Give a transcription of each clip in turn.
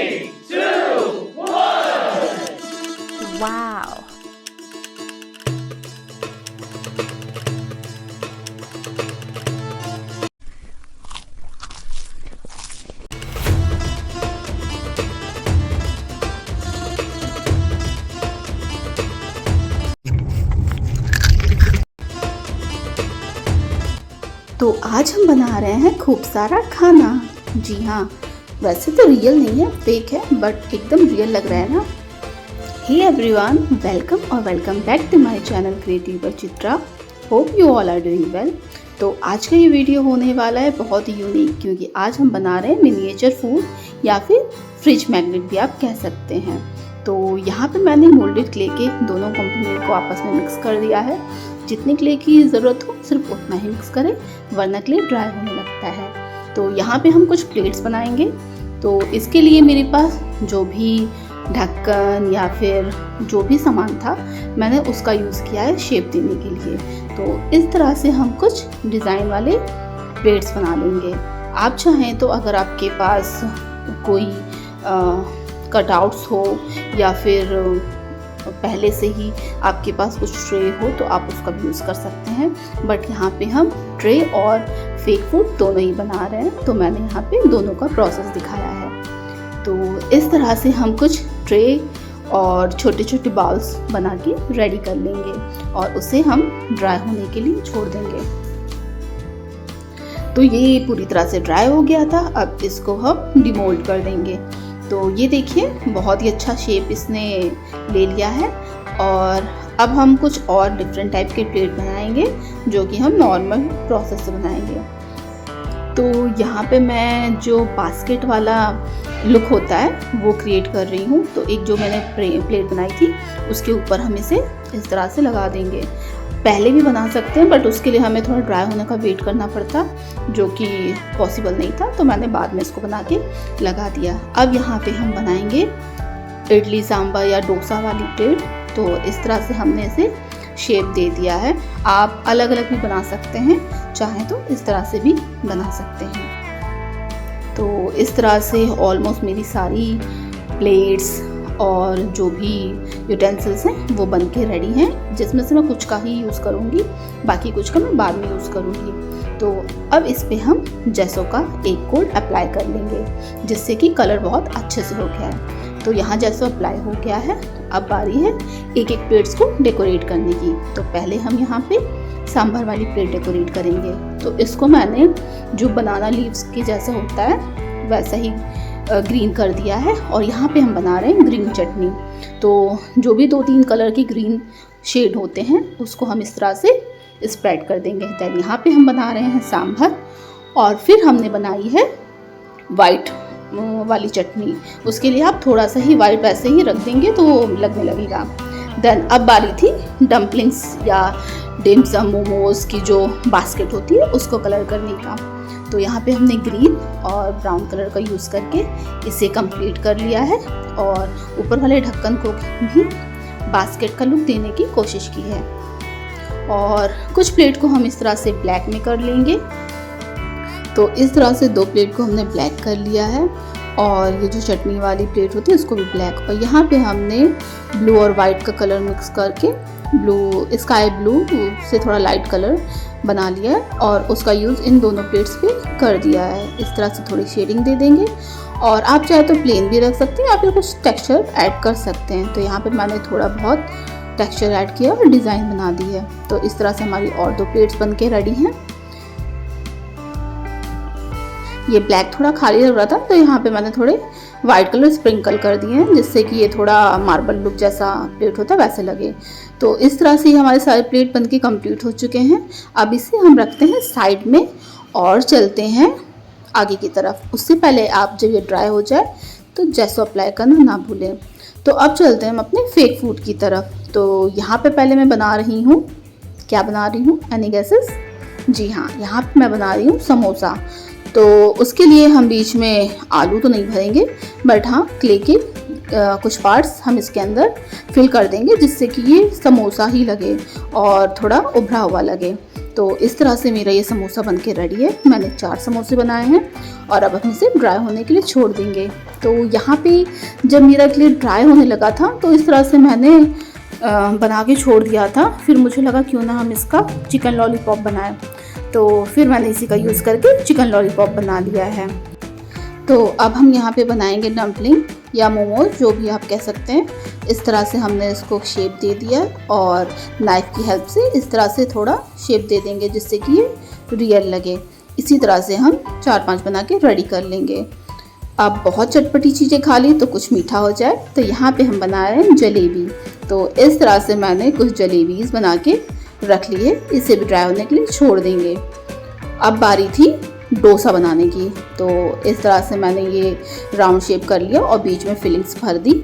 3, 2, 1. Wow. तो आज हम बना रहे हैं खूब सारा खाना। जी हाँ, वैसे तो रियल नहीं है, फेक है, बट एकदम रियल लग रहा है ना। हे एवरीवन, वेलकम और welcome back to my channel creative by Chitra. Hope you all are doing well. तो आज का ये वीडियो होने वाला है बहुत ही यूनिक, क्योंकि आज हम बना रहे हैं मिनिएचर फूड या फिर फ्रिज मैग्नेट भी आप कह सकते हैं। तो यहाँ पे मैंने मोल्डेड क्ले के दोनों कंपोनेंट को आपस में मिक्स कर दिया है। जितनी क्ले की ज़रूरत हो सिर्फ उतना ही मिक्स करें, वरना क्ले ड्राई होने लगता है। तो यहाँ पे हम कुछ प्लेट्स बनाएंगे। तो इसके लिए मेरे पास जो भी ढक्कन या फिर जो भी सामान था, मैंने उसका यूज़ किया है शेप देने के लिए। तो इस तरह से हम कुछ डिज़ाइन वाले प्लेट्स बना लेंगे। आप चाहें तो अगर आपके पास कोई कटआउट्स हो या फिर पहले से ही आपके पास कुछ ट्रे हो तो आप उसका भी यूज़ कर सकते हैं, बट यहाँ पे हम ट्रे और फेक फूड दोनों ही बना रहे हैं, तो मैंने यहाँ पे दोनों का प्रोसेस दिखाया है। तो इस तरह से हम कुछ ट्रे और छोटे छोटे बाउल्स बना के रेडी कर लेंगे और उसे हम ड्राई होने के लिए छोड़ देंगे। तो ये पूरी तरह से ड्राई हो गया था। अब इसको हम डिमोल्ड कर देंगे। तो ये देखिए, बहुत ही अच्छा शेप इसने ले लिया है। और अब हम कुछ और डिफरेंट टाइप के प्लेट बनाएंगे, जो कि हम नॉर्मल प्रोसेस से बनाएंगे। तो यहाँ पे मैं जो बास्केट वाला लुक होता है वो क्रिएट कर रही हूँ। तो एक जो मैंने प्लेट बनाई थी उसके ऊपर हम इसे इस तरह से लगा देंगे। पहले भी बना सकते हैं, बट उसके लिए हमें थोड़ा ड्राई होने का वेट करना पड़ता, जो कि पॉसिबल नहीं था, तो मैंने बाद में इसको बना के लगा दिया। अब यहाँ पे हम बनाएंगे इडली सांभर या डोसा वाली प्लेट। तो इस तरह से हमने इसे शेप दे दिया है। आप अलग अलग भी बना सकते हैं, चाहें तो इस तरह से भी बना सकते हैं। तो इस तरह से ऑलमोस्ट मेरी सारी प्लेट्स और जो भी यूटेंसिल्स हैं वो बन के रेडी हैं, जिसमें से मैं कुछ का ही यूज़ करूँगी, बाकी कुछ का मैं बाद में यूज़ करूँगी। तो अब इस पे हम जेसो का एक कोट अप्लाई कर लेंगे, जिससे कि कलर बहुत अच्छे से हो गया है। तो यहाँ जेसो अप्लाई हो गया है। अब बारी है एक एक प्लेट्स को डेकोरेट करने की। तो पहले हम यहाँ पे सांभर वाली प्लेट डेकोरेट करेंगे। तो इसको मैंने जो बनाना लीव्स के जैसा होता है वैसा ही ग्रीन कर दिया है। और यहाँ पे हम बना रहे हैं ग्रीन चटनी। तो जो भी 2-3 कलर की ग्रीन शेड होते हैं उसको हम इस तरह से स्प्रेड कर देंगे। देन यहाँ पे हम बना रहे हैं सांभर, और फिर हमने बनाई है वाइट वाली चटनी। उसके लिए आप थोड़ा सा ही वाइट वैसे ही रख देंगे तो लगने लगेगा। देन अब बारी थी डम्पलिंग्स या डिम्सम मोमोज की जो बास्केट होती है उसको कलर करने का। तो यहाँ पे हमने ग्रीन और ब्राउन कलर का यूज़ करके इसे कंप्लीट कर लिया है, और ऊपर वाले ढक्कन को भी बास्केट का लुक देने की कोशिश की है। और कुछ प्लेट को हम इस तरह से ब्लैक में कर लेंगे। तो इस तरह से 2 प्लेट को हमने ब्लैक कर लिया है, और ये जो चटनी वाली प्लेट होती है उसको भी ब्लैक। और यहाँ पे हमने ब्लू और वाइट का कलर मिक्स करके स्काई ब्लू से थोड़ा लाइट कलर बना लिया है, और उसका यूज़ इन दोनों प्लेट्स पे कर दिया है। इस तरह से थोड़ी शेडिंग दे देंगे, और आप चाहे तो प्लेन भी रख सकते हैं या फिर कुछ टेक्सचर ऐड कर सकते हैं। तो यहाँ पे मैंने थोड़ा बहुत टेक्सचर ऐड किया और डिज़ाइन बना दी है। तो इस तरह से हमारी और 2 प्लेट्स बन के रेडी हैं। ये ब्लैक थोड़ा खाली लग रहा था, तो यहाँ पे मैंने थोड़े वाइट कलर स्प्रिंकल कर दिए हैं, जिससे कि ये थोड़ा मार्बल लुक जैसा प्लेट होता है वैसे लगे। तो इस तरह से हमारे सारे प्लेट बनके कंप्लीट हो चुके हैं। अब इसे हम रखते हैं साइड में और चलते हैं आगे की तरफ। उससे पहले आप जब ये ड्राई हो जाए तो जेसो अप्लाई करना ना भूलें। तो अब चलते हैं हम अपने फेक फूड की तरफ। तो यहाँ पे पहले मैं बना रही हूँ, क्या बना रही हूँ, एनी गेसेस? जी हाँ, यहाँ पे मैं बना रही हूँ समोसा। तो उसके लिए हम बीच में आलू तो नहीं भरेंगे, बट हाँ क्ले के कुछ पार्ट्स हम इसके अंदर फिल कर देंगे, जिससे कि ये समोसा ही लगे और थोड़ा उभरा हुआ लगे। तो इस तरह से मेरा ये समोसा बन के रेडी है। मैंने 4 समोसे बनाए हैं और अब हम इसे ड्राई होने के लिए छोड़ देंगे। तो यहाँ पे जब मेरा क्ले ड्राई होने लगा था तो इस तरह से मैंने बना के छोड़ दिया था। फिर मुझे लगा क्यों ना हम इसका चिकन लॉलीपॉप बनाएं, तो फिर मैंने इसी का यूज़ करके चिकन लॉलीपॉप बना लिया है। तो अब हम यहाँ पे बनाएंगे डम्पलिंग या मोमोज, जो भी आप कह सकते हैं। इस तरह से हमने इसको शेप दे दिया और नाइफ़ की हेल्प से इस तरह से थोड़ा शेप दे देंगे जिससे कि ये रियल लगे। इसी तरह से हम 4-5 बना के रेडी कर लेंगे। अब बहुत चटपटी चीज़ें खा ली तो कुछ मीठा हो जाए, तो यहाँ पे हम बना रहे हैं जलेबी। तो इस तरह से मैंने कुछ जलेबीज़ बना के रख लिए, इसे भी ड्राई होने के लिए छोड़ देंगे। अब बारी थी डोसा बनाने की। तो इस तरह से मैंने ये राउंड शेप कर लिया और बीच में फिलिंग्स भर दी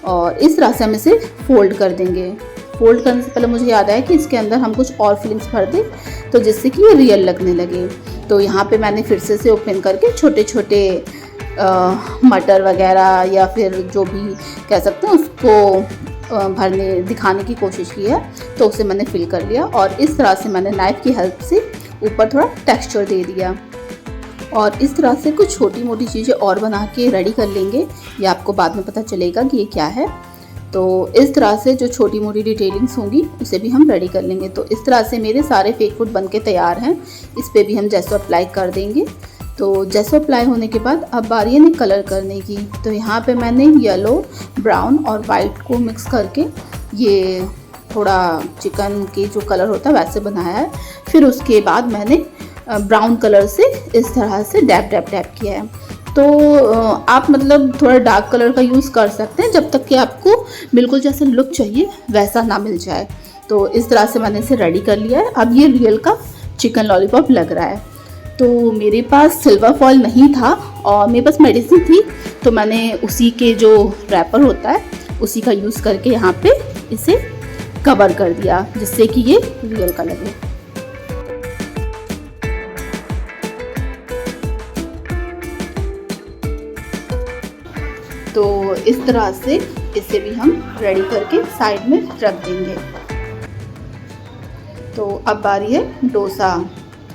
और इस तरह से हम इसे फोल्ड कर देंगे। फोल्ड करने से पहले मुझे याद आया कि इसके अंदर हम कुछ और फिलिंग्स भर दें तो जिससे कि ये रियल लगने लगे। तो यहाँ पे मैंने फिर से ओपन करके छोटे छोटे मटर वगैरह या फिर जो भी कह सकते हैं उसको भरने दिखाने की कोशिश की है। तो उसे मैंने फिल कर लिया और इस तरह से मैंने नाइफ़ की हेल्प से ऊपर थोड़ा टेक्सचर दे दिया और इस तरह से कुछ छोटी मोटी चीज़ें और बना के रेडी कर लेंगे। ये आपको बाद में पता चलेगा कि ये क्या है। तो इस तरह से जो छोटी मोटी डिटेलिंग्स होंगी उसे भी हम रेडी कर लेंगे। तो इस तरह से मेरे सारे फेक फूड बन के तैयार हैं। इस पर भी हम जेसो अप्लाई कर देंगे। तो जेसो अप्लाई होने के बाद अब बारी है कलर करने की। तो यहाँ पे मैंने येलो, ब्राउन और वाइट को मिक्स करके ये थोड़ा चिकन की जो कलर होता है वैसे बनाया है। फिर उसके बाद मैंने ब्राउन कलर से इस तरह से डैप किया है। तो आप मतलब थोड़ा डार्क कलर का यूज़ कर सकते हैं जब तक कि आपको बिल्कुल जैसा लुक चाहिए वैसा ना मिल जाए। तो इस तरह से मैंने इसे रेडी कर लिया है। अब ये रियल का चिकन लॉलीपॉप लग रहा है। तो मेरे पास सिल्वर फॉइल नहीं था और मेरे पास मेडिसिन थी, तो मैंने उसी के जो रैपर होता है उसी का यूज़ करके यहाँ पे इसे कवर कर दिया जिससे कि ये रियल का लगे। तो इस तरह से इसे भी हम रेडी करके साइड में रख देंगे। तो अब बारी है डोसा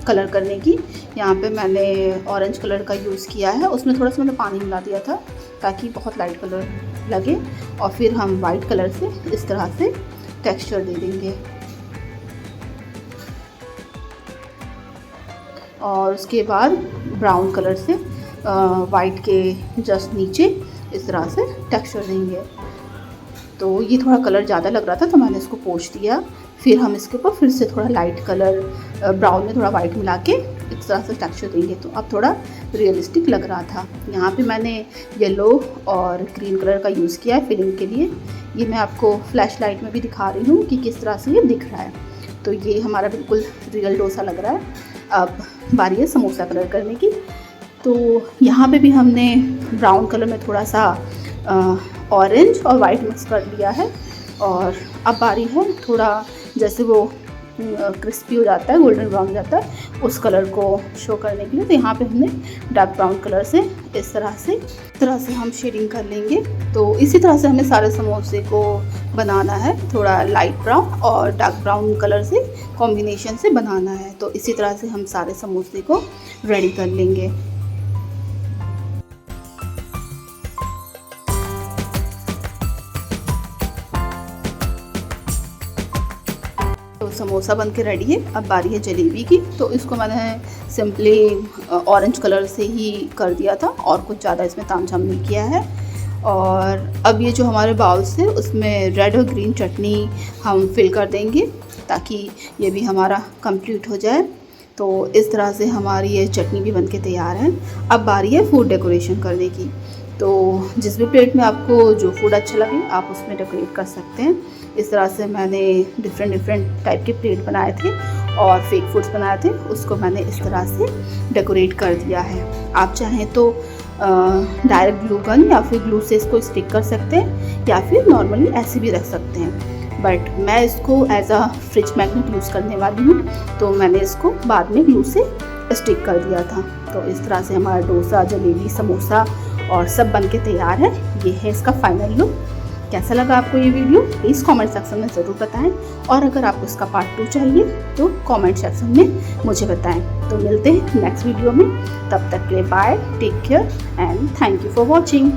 कलर करने की। यहाँ पे मैंने ऑरेंज कलर का यूज़ किया है, उसमें थोड़ा सा मैंने पानी मिला दिया था ताकि बहुत लाइट कलर लगे और फिर हम वाइट कलर से इस तरह से टेक्सचर दे देंगे और उसके बाद ब्राउन कलर से वाइट के जस्ट नीचे इस तरह से टेक्सचर देंगे। तो ये थोड़ा कलर ज़्यादा लग रहा था तो मैंने इसको पोंछ दिया। फिर हम इसके ऊपर फिर से थोड़ा लाइट कलर ब्राउन में थोड़ा वाइट मिला के इस तरह से टेक्सचर देंगे। तो अब थोड़ा रियलिस्टिक लग रहा था। यहाँ पे मैंने येलो और ग्रीन कलर का यूज़ किया है फिलिंग के लिए। ये मैं आपको फ्लैश लाइट में भी दिखा रही हूँ कि किस तरह से ये दिख रहा है। तो ये हमारा बिल्कुल रियल डोसा लग रहा है। अब बारी है समोसा कलर करने की। तो यहाँ पे भी हमने ब्राउन कलर में थोड़ा सा ऑरेंज और वाइट मिक्स कर लिया है और अब बारी है थोड़ा जैसे वो क्रिस्पी हो जाता है, गोल्डन ब्राउन हो जाता है, उस कलर को शो करने के लिए। तो यहाँ पे हमने डार्क ब्राउन कलर से इस तरह से हम शेडिंग कर लेंगे। तो इसी तरह से हमें सारे समोसे को बनाना है, थोड़ा लाइट ब्राउन और डार्क ब्राउन कलर से कॉम्बिनेशन से बनाना है। तो इसी तरह से हम सारे समोसे को रेडी कर लेंगे। समोसा बन के रेडी है। अब बारी है जलेबी की। तो इसको मैंने सिंपली ऑरेंज कलर से ही कर दिया था और कुछ ज़्यादा इसमें तामझाम नहीं किया है। और अब ये जो हमारे बाउल्स है उसमें रेड और ग्रीन चटनी हम फिल कर देंगे ताकि ये भी हमारा कंप्लीट हो जाए। तो इस तरह से हमारी ये चटनी भी बन के तैयार है। अब बारी है फूड डेकोरेशन करने की। तो जिस भी प्लेट में आपको जो फूड अच्छा लगे आप उसमें डेकोरेट कर सकते हैं। इस तरह से मैंने डिफरेंट टाइप के प्लेट बनाए थे और फेक फूड्स बनाए थे, उसको मैंने इस तरह से डेकोरेट कर दिया है। आप चाहें तो डायरेक्ट ग्लू गन या फिर ग्लू से इसको स्टिक कर सकते हैं या फिर नॉर्मली ऐसे भी रख सकते हैं। बट मैं इसको as a fridge magnet use करने वाली हूँ, तो मैंने इसको बाद में ग्लू से स्टिक कर दिया था। तो इस तरह से हमारा डोसा, जलेबी, समोसा और सब बन के तैयार है। ये है इसका फाइनल लुक। कैसा लगा आपको ये वीडियो प्लीज़ कमेंट सेक्शन में ज़रूर बताएं, और अगर आपको इसका पार्ट 2 चाहिए तो कमेंट सेक्शन में मुझे बताएं। तो मिलते हैं नेक्स्ट वीडियो में, तब तक के लिए bye, take care and thank you for watching.